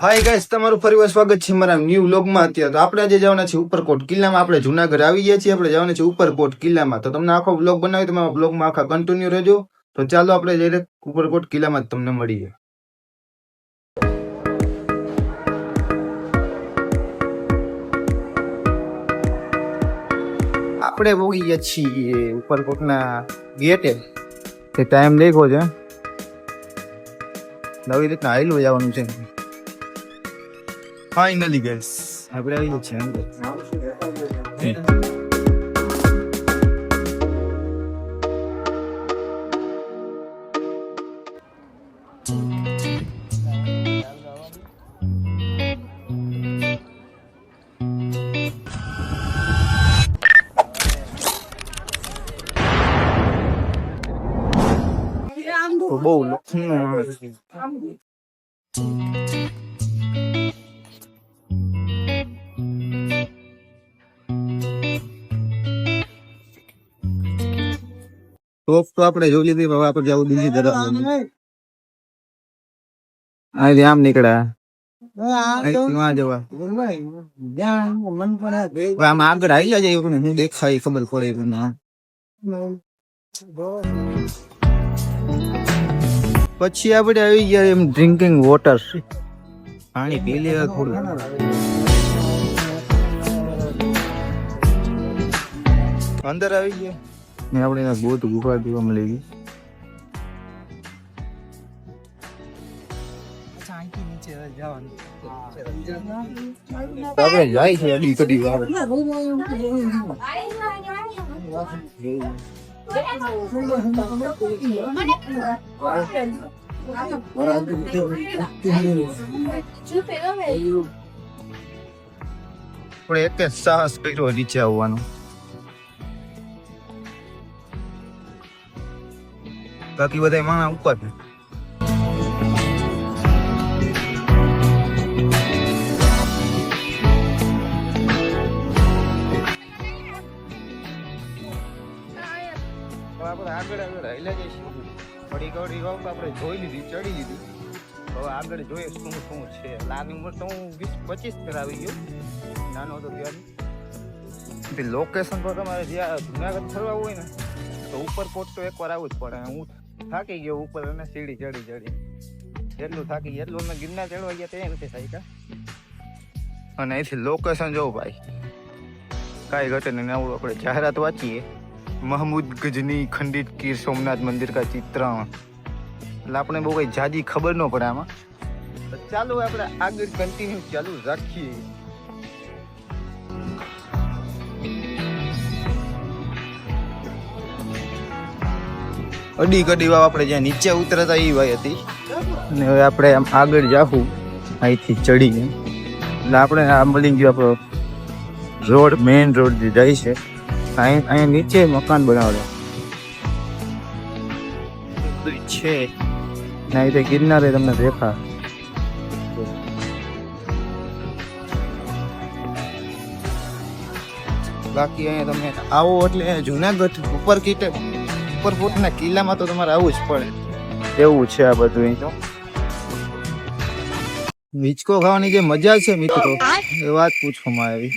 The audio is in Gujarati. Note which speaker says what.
Speaker 1: હાય ગાઈસ, તમારું ફરીવાર સ્વાગત છે મારા ન્યૂ વ્લોગમાં. અત્યારે તો આપણે આજે જવાના છે ઉપરકોટ કિલ્લામાં. આપણે જુનાગઢ આવી ગયા છીએ, આપણે જવાના છે ઉપરકોટ કિલ્લામાં. તો તમને આખો વ્લોગ બનાવી, તમે વ્લોગમાં આખા કન્ટિન્યુ રહેજો. તો ચાલો આપણે ડાયરેક્ટ ઉપરકોટ કિલ્લામાં જ તમને મળીએ. આપણે પહોંચી ગયા છીએ ઉપરકોટના ગેટે. તે ટાઈમ દેખો છે, નવી રીતના હાઈલું જવાનું છે. ફાઇનલી ગાઈસ આપણે આવી છે અંદર. તો બહુ ટોપ તો આપણે જોઈ લીધી. હવે આપણે જવું બીજી તરફ. અહીંથી આમ નીકળ્યા, જવા આમ આગળ આવી જાય એવું હું દેખાય ખબર પડે. પછી આપણે આવી ગયા એમ ડ્રિંકિંગ વોટર, પાણી પી લેવા થોડું. અંદર આવી ગયા ને આપણે એના બહુ ગુફા જોવા મળી ગઈ. આપણે જાય છે અડી કડી વાર. આપણે એક સાહસ કર્યો નીચે આવવાનું. બાકી બધા માણા ઉપર. આપણે આગળ હેલા જઈશું. થોડી ઘડી વાવ આપણે જોઈ લીધી, ચડી લીધી. હવે આગળ જોઈએ શું શું છે. નાની ઉંમર તો હું 20-25 પર આવી ગયો, નાનો હતો ત્યારે. લોકેશન પર તમારે જ્યાં જુનાગઢ ફરવા હોય ને તો ઉપરકોટ તો એકવાર આવવું જ પડે. હું થાકી ગયો ઉપર અને સીડી ચડી એટલું થાકી ગયું. એટલું અમે ગિરનાર ચડવા ગયા તે નથી થાય. અને અહીંથી લોકેશન જોવું ભાઈ, કાંઈ ઘટે નહીં. આવું આપણે જાહેરાત વાંચીએ, महमूद गजनी खंडित गीर सोमनाथ मंदिर का चित्रण. એટલે આપણે બહુ કઈ જાજી ખબર ન પડે આમાં. તો ચાલો આપણે આગળ કન્ટિન્યુ ચાલુ રાખીએ. અડી કડી વાવ આપણે જ્યાં નીચે ઉતરતા એ ભાઈ હતી. અને હવે આપણે આમ આગળ જાવું અહીંથી ચડીને. એટલે આપણે આ મળી ગયો આપણો રોડ, મેઇન રોડ જે જાય છે. અહીંયા નીચે મકાન બનાવેલો છે ને એ ગિરનારે તમને દેખા. બાકી અહીંયા તમે આવો એટલે જુનાગઢ ઉપરકોટના કિલ્લામાં તો તમારે આવવું જ પડે એવું છે. આ બધું અહીં તો હિંચકો ખાવાની જે મજા છે મિત્રો, એ વાત પૂછવામાં આવી.